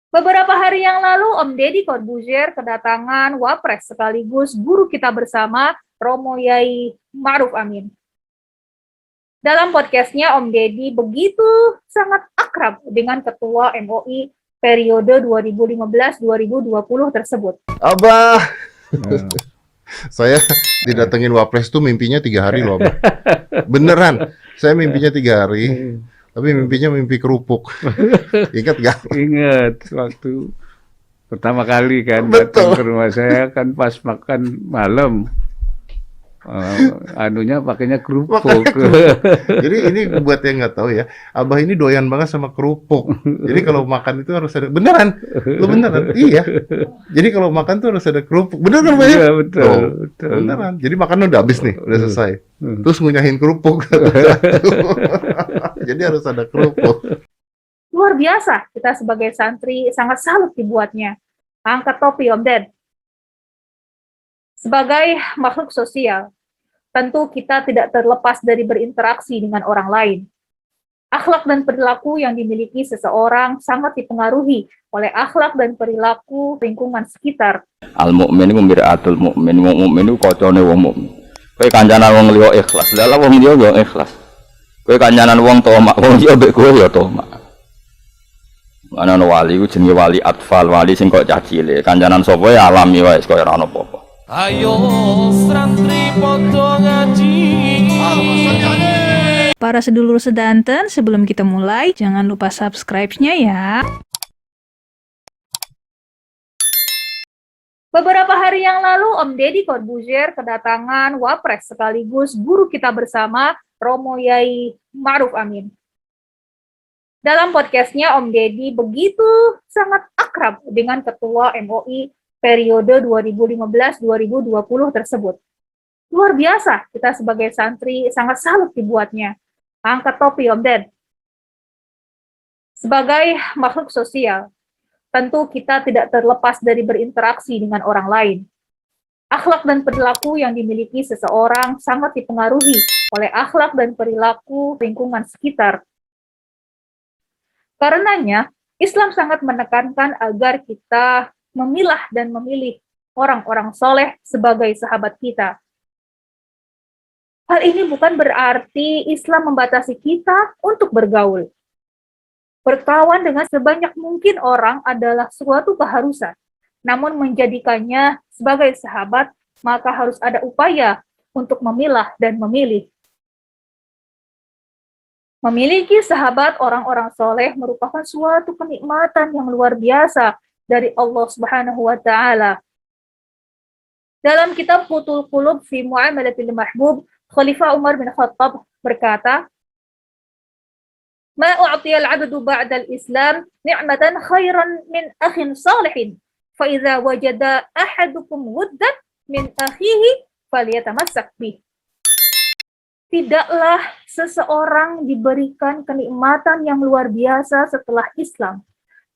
Beberapa hari yang lalu, Om Deddy Corbuzier kedatangan Wapres sekaligus guru kita bersama, Romo Yai Ma'ruf Amin. Dalam podcastnya, Om Deddy begitu sangat akrab dengan Ketua MOI periode 2015-2020 tersebut. Abah, saya didatengin Wapres tuh mimpinya 3 hari loh, Abah. Beneran, saya mimpinya 3 hari. Tapi mimpinya mimpi kerupuk. Ingat gak? Ingat waktu pertama kali kan Betul. datang ke rumah saya kan pas makan malam. Anunya pakainya kerupuk. Jadi ini buat yang nggak tahu ya, Abah ini doyan banget sama kerupuk. Jadi kalau makan itu harus ada, beneran, lu beneran, iya. Jadi kalau makan tuh harus ada kerupuk, beneran Pak ya? Iya betul, Oh, betul. beneran. Jadi makanan udah habis nih, udah selesai. Terus ngunyahin kerupuk. Jadi harus ada kerupuk. Luar biasa, kita sebagai santri sangat salut dibuatnya. Angkat topi Om Ded. Sebagai makhluk sosial, tentu kita tidak terlepas dari berinteraksi dengan orang lain. Akhlak dan perilaku yang dimiliki seseorang sangat dipengaruhi oleh akhlak dan perilaku lingkungan sekitar. Al-mukmin iku mir'atul mukmin, wong mukmin iku kacane wong mukmin. Kowe kancanan wong liya ikhlas, lha wong liya yo ikhlas. Kowe kancanan wong tomak, wong liya mbek kowe yo tomak. Ana wali ku jenenge wali atfal, wali sing kok cah cilik. Kancanan sapa ya alami wae kaya ora ono apa-apa. Ayo santri podo ngaji. Para sedulur sedanten, sebelum kita mulai, jangan lupa subscribe-nya ya. Beberapa hari yang lalu, Om Deddy Corbuzier kedatangan Wapres sekaligus guru kita bersama, Romo Yai Ma'ruf Amin. Dalam podcastnya, Om Deddy begitu sangat akrab dengan Ketua MOI periode 2015-2020 tersebut. Luar biasa, kita sebagai santri sangat salut dibuatnya. Angkat topi Om Ded. Sebagai makhluk sosial, tentu kita tidak terlepas dari berinteraksi dengan orang lain. Akhlak dan perilaku yang dimiliki seseorang sangat dipengaruhi oleh akhlak dan perilaku lingkungan sekitar. Karenanya, Islam sangat menekankan agar kita memilah dan memilih orang-orang soleh sebagai sahabat kita. Hal ini bukan berarti Islam membatasi kita untuk bergaul. Berkawan dengan sebanyak mungkin orang adalah suatu keharusan. Namun menjadikannya sebagai sahabat, maka harus ada upaya untuk memilah dan memilih. Memiliki sahabat orang-orang soleh merupakan suatu kenikmatan yang luar biasa dari Allah Subhanahu wa Ta'ala. Dalam kitab Futhul Qulub fi Mu'amalatil Mahbub, Khalifah Umar bin Khattab berkata, "Ma u'tiyal 'abdu ba'dal Islam ni'matan khairan min akhin salihin, fa idza wajada ahadukum wuddan min akhihi falyatamassak bih." Tidaklah seseorang diberikan kenikmatan yang luar biasa setelah Islam,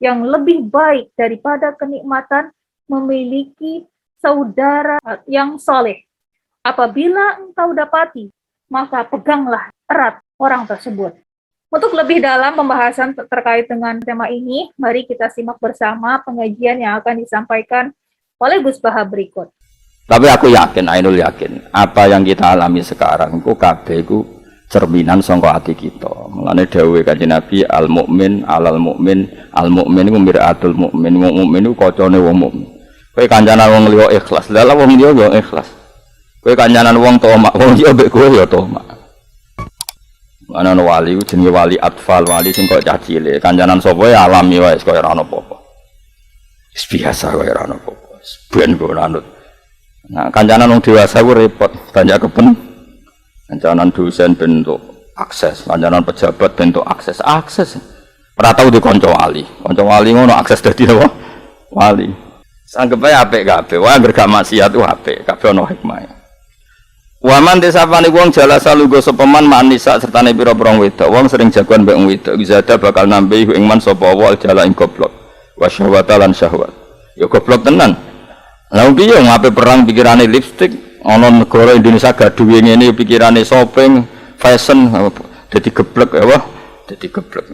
yang lebih baik daripada kenikmatan memiliki saudara yang soleh. Apabila engkau dapati, maka peganglah erat orang tersebut. Untuk lebih dalam pembahasan terkait dengan tema ini, mari kita simak bersama pengajian yang akan disampaikan oleh Gus Baha berikut. Tapi aku yakin, Ainul yakin, apa yang kita alami sekarang ku kabeh ku cerminan sangka ati kita. Mulane dawuhe Kanjeng Nabi al-mukmin alal mukmin, al-mukmin iku mir'atul mukmin, wong mukmin iku kacane wong mukmin. Kowe kancanan wong liya ikhlas, lha wong liya yo ikhlas. Kowe kancanan wong tomak, wong liya mbek kowe yo tomak. Ana wali ku jenenge wali atfal, wali sing kok cah cilik. Kancanan sapa ya alami wae kaya ora ono apa-apa. Wis biasa kaya ora ono apa-apa. Ben kok anut. Nah, kancanan wong dewasa ku repot, banyak keben. Kancanan dosen bentuk akses, kancanan pejabat bentuk akses. Ora tau di kanca wali. Kanca wali ngono akses dadi apa? Wali. Sanggep ae apik kabeh. Wah, gak maksiat ku apik, kabeh ono hikmah. Waman desapane wong jala salunggo sepeman manisa sertane pira-pira wedok. Wong sering jagoan mbek wedok, bisa ada bakal nambahi ing man sapa wal jala ing goblok. Wa syahwata lan syahwat. Ya goblok tenan. Lah piye ngape perang pikirane lipstik, ana negara Indonesia gak duwe ngene pikirane shopping, fashion, dadi geblek ya wah, dadi geblek.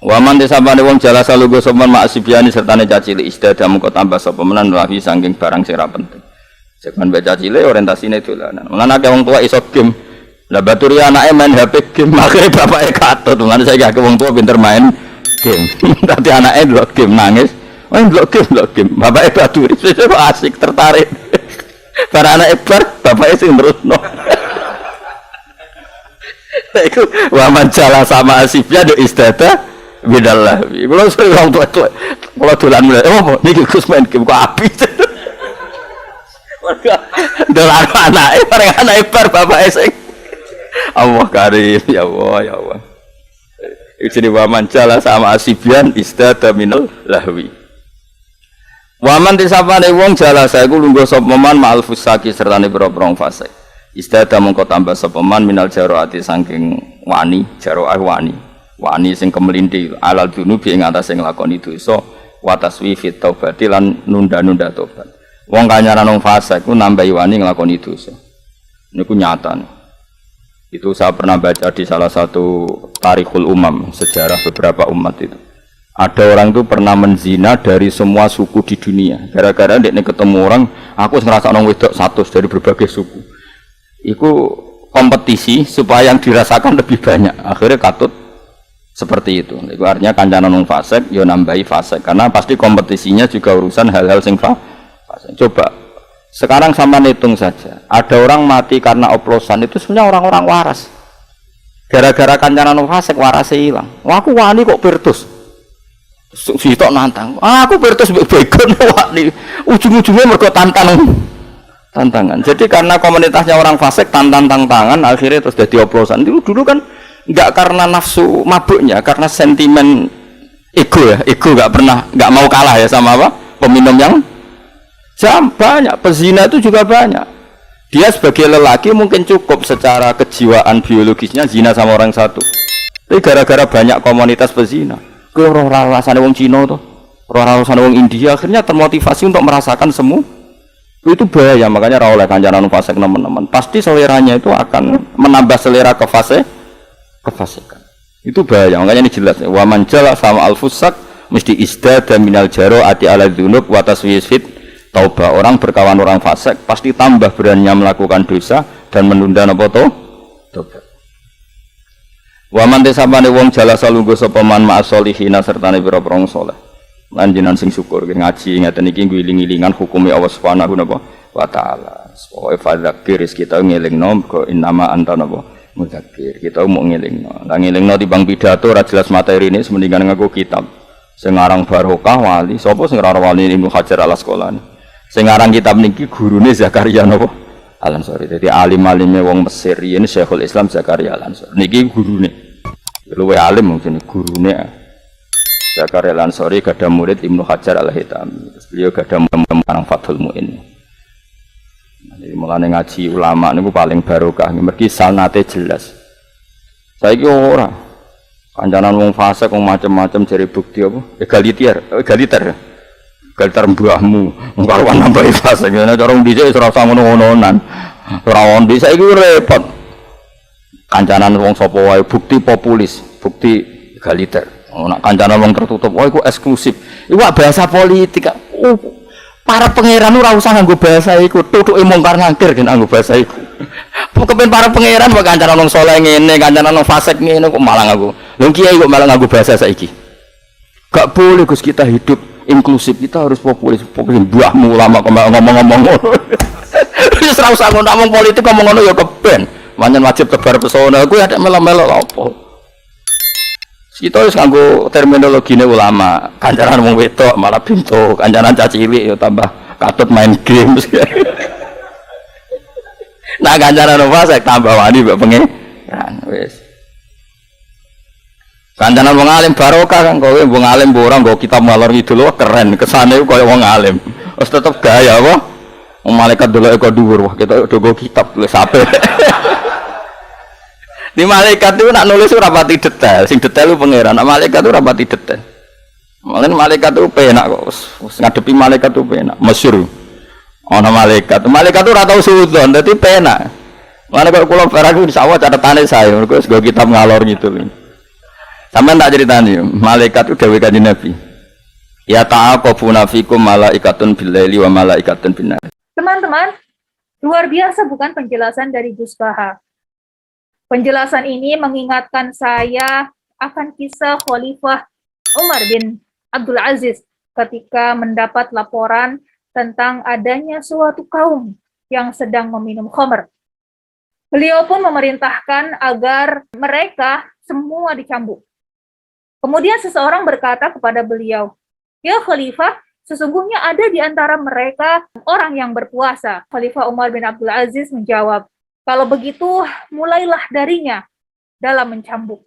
Waman desabane wong jala salugo sopan maksibiani sertane cacili istada mengko tambah sapa menan lagi saking barang sing ra penting. Jaman baca cile orientasine dolanan. Mulane akeh wong tua iso game. Lah baturi anake main HP game, akhire bapake katut. Mulane saiki akeh wong tua pinter main game. Dadi anake ndelok game nangis. Oh ndelok game. Bapake baturi sesuk asik tertarik. Bar anake bar bapake sing terusno. Iku waman jala sama asibnya do istada bidallah. Kalau sering orang tua, kalau dolan mulai, oh niki Gus main game kok api. Dolan anake, bareng anake bar bapak sing. Allah karim, ya Allah. Itu jadi waman jala sama asibian istada minal lahwi. Waman disapane wong jala saya ku lungguh sapa man ma'al fusaki sertane boro-boro fasik. Istada mengko tambah sapa man minal jaroati saking wani, jaroah wani sing kemelinti alal dunubi ing atase nglakoni dosa wa taswifit taubati lan nunda-nunda tobat. Wong kanyaran wong fasik ku nambahi wani nglakoni dosa. Niku nyata nih. Itu saya pernah baca di salah satu tarikhul umam, sejarah beberapa umat itu. Ada orang itu pernah menzina dari semua suku di dunia. Gara-gara ndekne ketemu orang, aku ngerasa nang wedok 100 dari berbagai suku. Iku kompetisi supaya yang dirasakan lebih banyak. Akhirnya katut seperti itu. Itu artinya kancanan wong fasik ya nambahi fasik karena pasti kompetisinya juga urusan hal-hal sing fasik. Coba sekarang sama hitung saja. Ada orang mati karena oplosan itu sebenarnya orang-orang waras. Gara-gara kancanan wong fasik warasnya hilang. Wah aku wani kok pirtus. Sitok nantang. Aku pirtus mbek begon wani. Ujung-ujungnya mergo tantangan. Jadi karena komunitasnya orang fasik tantangan akhirnya terus jadi oplosan. Dulu kan enggak karena nafsu mabuknya, karena sentimen ego nggak mau kalah ya sama apa peminum yang banyak, pezina itu juga banyak. Dia sebagai lelaki mungkin cukup secara kejiwaan biologisnya zina sama orang satu, tapi gara-gara banyak komunitas pezina, roh rasane wong Cina tuh, roh rasane wong India, akhirnya termotivasi untuk merasakan semua. Itu bahaya, makanya ra oleh kancanan fasik teman-teman. Pasti seleranya itu akan menambah selera kefasikan. Itu bahaya, makanya ini jelas. Wa man jala sama al-fusak mesti istada minal jaro ati ala dzunub wa taswisfit taubah. Orang berkawan orang fasik pasti tambah beraninya melakukan dosa dan menunda napa tobat. Wa man desabane wong jala salungguh sapa man ma'as solihina sertane pira-pira wong saleh. Lan jenengan sing syukur ngaji ngeten iki ngiling-ilingan hukume Allah Subhanahu wa taala. Pokoke fadzakir kita ngelingno kok innama anta napa mudzakir. Kita mau ngelingno. Lah ngelingno timbang pidato ora jelas materine semendingan nganggo kitab. Sing aran Barokah wali, sapa sing ora wali Ibnu Hajar Al-Asqalani. Sing aran kitab niki gurune Zakaria napa? Al-Ansari. Dadi alim-alime wong Mesir yen Syekhul Islam Zakaria Al-Ansari. Niki gurune. Luwe alim mungkin gurune. Zakaria Al-Ansari gadah murid Ibnu Hajar Al-Haytami. Beliau gadah marang Fathul Muin. Jadi mulane ngaji ulama niku paling barokah. Mergi sanate jelas. Saiki ora. Kancanan wong fasik wong macam-macam jare bukti apa? Egaliter mbahmu. Wong karo nambahi fasik. Nek cara dhisik ora usah ngono-ngononan. Ora on dhisik iki repot. Kancanan wong sapa wae bukti populis, bukti egaliter. Nak kancanan wong tertutup, wah itu eksklusif. Iku bahasa politik. Para pangeran ora usah nganggo bahasa iku, tutuke mungkar ngangkir gen nganggo bahasa iku. Kepen para pangeran wae kancanan wong saleh ngene, kancanan wong fasik ngene kok malah nganggo. Lho kiai kok malah nganggo bahasa saiki. Gak boleh Gus kita hidup inklusif, kita harus populis mbahmu ulama ngomong-ngomong ngono. Wis ora usah ngomong politik ngomong ngono ya keben. Manyen wajib tebar pesona, kuwi ada melo-melo apa. Kita harus nganggo terminologine ulama. Kancanan wong wedok malah bintu, kancanan cacilik ya tambah katut main game. Nah kancanan wong fasik tambah wani mbek pangeran wis. Kancanan wong alim barokah kan kowe wong alim mbok ora nggo kitab ngalor ngidul keren, kesane koyo wong alim. Wis tetep gaya apa? Wong malaikat deloke kok dhuwur, wah kita nggo kitab tulis ape. Di malaikat itu nak nulis ora pati detail, sing detail itu pangeran. Nak malaikat itu ora pati detail. Malen malaikat itu penak kok. Ngadepi malaikat itu penak. Masyhur. Ana malaikat. Malaikat itu ora tau suudon, dadi penak. Mane kok kula barang di sawah catetane saya, mergo wis nggo kitab ngalor gitu. Sampeyan tak ceritani, malaikat itu dawuh Kanjeng Nabi. Ya ta'aqabuna fikum malaikatun bil-laili wa malaikatun bin-nahar. Teman-teman, luar biasa bukan penjelasan dari Gus Baha. Penjelasan ini mengingatkan saya akan kisah Khalifah Umar bin Abdul Aziz ketika mendapat laporan tentang adanya suatu kaum yang sedang meminum khamr. Beliau pun memerintahkan agar mereka semua dicambuk. Kemudian seseorang berkata kepada beliau, "Ya Khalifah, sesungguhnya ada di antara mereka orang yang berpuasa." Khalifah Umar bin Abdul Aziz menjawab, "Kalau begitu, mulailah darinya dalam mencambuk."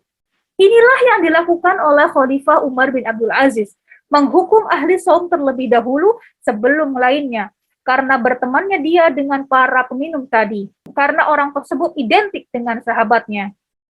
Inilah yang dilakukan oleh Khalifah Umar bin Abdul Aziz, menghukum ahli saum terlebih dahulu sebelum lainnya, karena bertemannya dia dengan para peminum tadi, karena orang tersebut identik dengan sahabatnya.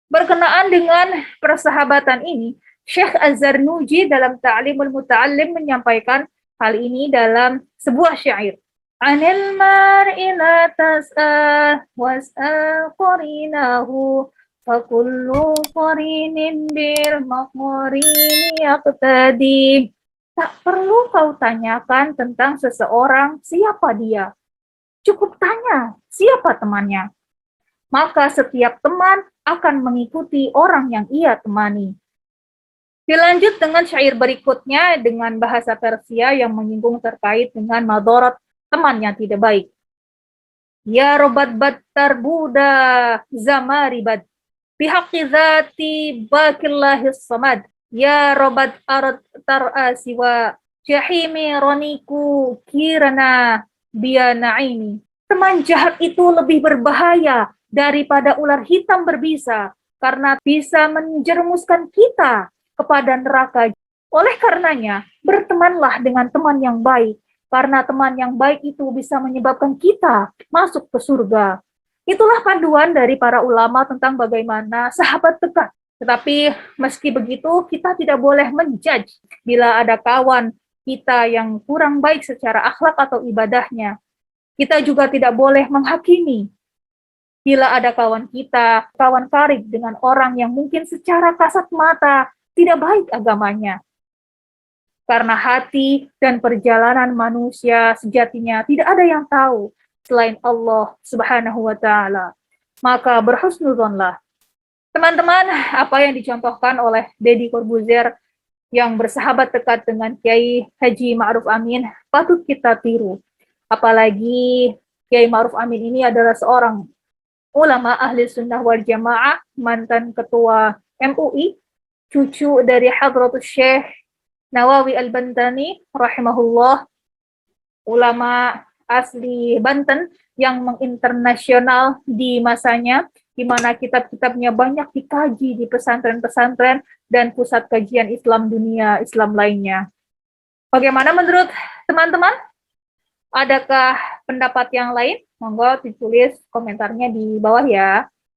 Berkenaan dengan persahabatan ini, Syekh Az-Zarnuji dalam Ta'limul Muta'allim menyampaikan hal ini dalam sebuah syair. Anil mar'i la tas'al was'al qarinahu fakullu qarinin bil maqarini yaqtadi. Tak perlu kau tanyakan tentang seseorang siapa dia. Cukup tanya siapa temannya. Maka setiap teman akan mengikuti orang yang ia temani. Dilanjut dengan syair berikutnya dengan bahasa Persia yang menyinggung terkait dengan madarat teman yang tidak baik. Ya robat battar buda zamaribad bihaqqi zati bakillahis samad. Ya robat arad tar'a siwa jahimi roniku kirana bianaini. Teman jahat itu lebih berbahaya daripada ular hitam berbisa karena bisa menjerumuskan kita kepada neraka. Oleh karenanya, bertemanlah dengan teman yang baik, karena teman yang baik itu bisa menyebabkan kita masuk ke surga. Itulah panduan dari para ulama tentang bagaimana sahabat dekat. Tetapi meski begitu, kita tidak boleh menjudge bila ada kawan kita yang kurang baik secara akhlak atau ibadahnya. Kita juga tidak boleh menghakimi bila ada kawan kita, kawan karib dengan orang yang mungkin secara kasat mata tidak baik agamanya. Karena hati dan perjalanan manusia sejatinya tidak ada yang tahu selain Allah Subhanahu wa taala. Maka berhusnudzonlah. Teman-teman, apa yang dicontohkan oleh Deddy Corbuzier yang bersahabat dekat dengan Kiai Haji Ma'ruf Amin patut kita tiru. Apalagi Kiai Ma'ruf Amin ini adalah seorang ulama ahli sunnah wal jamaah, mantan ketua MUI, cucu dari Hadratus Syekh Nawawi Al-Bantani rahimahullah, ulama asli Banten yang menginternasional di masanya, di mana kitab-kitabnya banyak dikaji di pesantren-pesantren dan pusat kajian Islam dunia Islam lainnya. Bagaimana menurut teman-teman? Adakah pendapat yang lain? Monggo ditulis komentarnya di bawah ya.